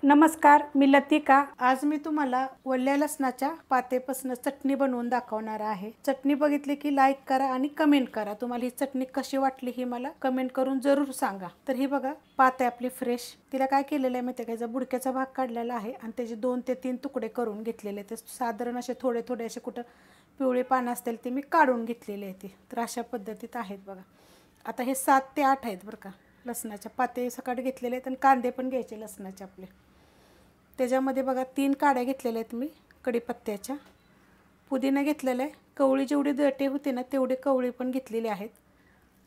नमस्कार, मी लतिका। आज मी तुम्हाला ओल्या लसणाच्या पातेपासून चटणी बनवून दाखवणार आहे। चटणी बघितली की लाईक करा आणि कमेंट करा। तुम्हाला ही चटणी कशी वाटली ही मला कमेंट करून जरूर सांगा। तर ही बघा, पाते आपली फ्रेश। तिला काय केलेलं आहे माहिती आहे का, बुडक्याचा भाग काढलेला आहे आणि त्याचे 2 ते 3 तुकडे करून घेतलेले। ते साधारण असे थोडे थोडे असे कुठं पिवळे पान असतील ते मी काढून घेतलेले आहे। तर अशा पद्धतीत आहेत बघा। आता हे 7 ते 8 आहेत बरं का लसणाच्या पाते सकाळी घेतलेले आहेत आणि कांदे पण घ्यायचे लसणाचे आपले। त्याच्यामध्ये बघा 3 काड्या घेतलेल्या आहेत मी कढीपत्त्याच्या। पुदिना घेतलेला आहे, कवळी जेवढी देठे होते ना तेवढे कवळी पण घेतलेली आहेत।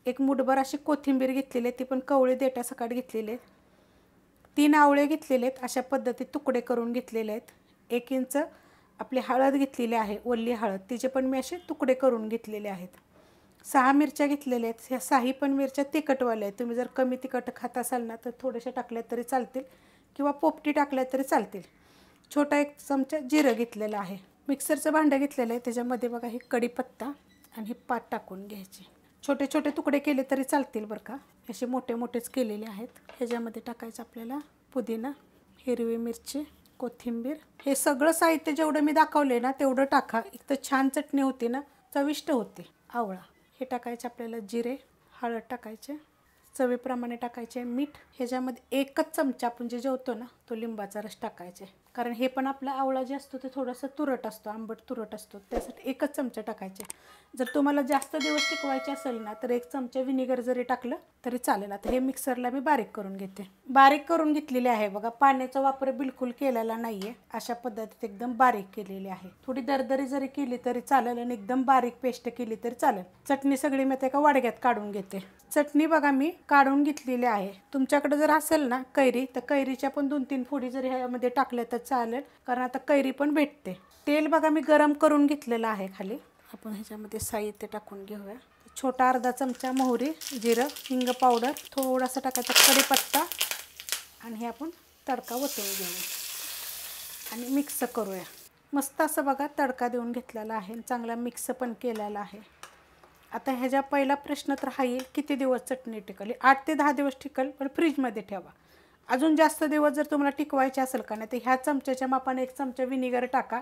एक मुठभर अशी कोथिंबीर घेतलेली आहे, ती पण कवळी देठा सकट घेतलेली आहे। 3 आवळे घेतलेले आहेत, अशा पद्धतीत तुकडे करून घेतलेले आहेत। 1 इंच आपली हळद घेतलेली आहे, ओली हळद, तिचे पण मी असे तुकडे करून घेतलेले आहेत। 6 मिरच्या घेतलेल्या आहेत। ह्या 6 पण मिरच्या तिखटवाल्या आहेत। तुम्ही जर कमी तिखट खात असाल ना तर थोडेसे टाकले तरी चालतील किंवा पोपटी टाकल्या तरी चालतील। छोटा 1 चमचा जिरं घेतलेलं आहे। मिक्सरचं भांडं घेतलेलं आहे, त्याच्यामध्ये बघा हे कढीपत्ता आणि हे पात टाकून घ्यायचे। छोटे छोटे तुकडे केले तरी चालतील बरं का, असे मोठे मोठेच केलेले आहेत। ह्याच्यामध्ये टाकायचं आपल्याला पुदिना, हिरवी मिरची, कोथिंबीर। हे सगळं साहित्य जेवढं मी दाखवले ना तेवढं टाका, इतकं छान चटणी होते ना, चविष्ट होते। आवळा हे टाकायचे आपल्याला, जिरे, हळद टाकायचे, चवीप्रमाणे टाकायचे मीठ। ह्याच्यामध्ये 1च चमचा आपण जे जेवतो ना तो लिंबाचा रस टाकायचे, कारण हे पण आपला आवळा जे असतो ते थोडासा तुरट असतो, आंबट तुरट असतो, त्यासाठी 1च चमचा टाकायचे। जर तुम्हाला जास्त दिवस टिकवायचे असेल ना तर 1 चमचा विनेगर जरी टाकलं तरी चालेल। आता हे मिक्सरला मी बारीक करून घेते। बारीक करून घेतलेले आहे बघा, पाण्याचा वापर बिलकुल केलेला नाहीये, अशा पद्धतीत एकदम बारीक केलेली आहे। थोडी दरदरी जरी केली तरी चालेल आणि एकदम बारीक पेस्ट केली तरी चालेल। चटणी सगळी मी एका वाडग्यात काढून घेते। चटणी बघा मी काढून घेतलेली आहे। तुमच्याकडे जर असेल ना कैरी, तर कैरीच्या पण 2-3 फोडी जरी ह्यामध्ये टाकल्या तर चालेल, कारण आता कैरी पण भेटते। तेल बघा मी गरम करून घेतलेलं आहे खाली। आपण ह्याच्यामध्ये साहित्य टाकून घेऊया। छोटा अर्धा चमचा मोहरी, जिरं, हिंग पावडर, थोडासा टाकायचा कढीपत्ता आणि हे आपण तडका ओतून घेऊया आणि मिक्स करूया। मस्त असं बघा तडका देऊन घेतलेला आहे, चांगला मिक्स पण केलेला आहे। आता ह्याच्या पहिला प्रश्न तर हा येईल, किती दिवस चटणी टिकली? 8 ते 10 दिवस टिकल, पण फ्रीजमध्ये ठेवा। अजून जास्त दिवस जर तुम्हाला टिकवायचे असेल का नाही तर ह्या चमच्याच्या मापाने 1 चमचा विनेगर टाका,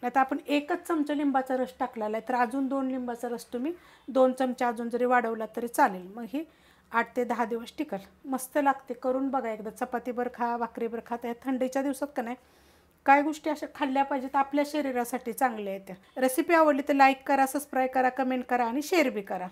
नाही तर आपण 1च चमचा लिंबाचा रस टाकलेला आहे तर अजून 2 लिंबाचा रस तुम्ही 2 चमचा अजून जरी वाढवला तरी चालेल। मग ही 8 ते 10 दिवस टिकल, मस्त लागते। करून बघा एकदा, चपातीवर खा, भाकरीवर खा। त्या थंडीच्या दिवसात का नाही काय गोष्टी अशा खाल्ल्या पाहिजेत, आपल्या शरीरासाठी चांगल्या आहेत। रेसिपी आवडली तर लाईक करा, सबस्क्राईब करा, कमेंट करा आणि शेअर बी करा।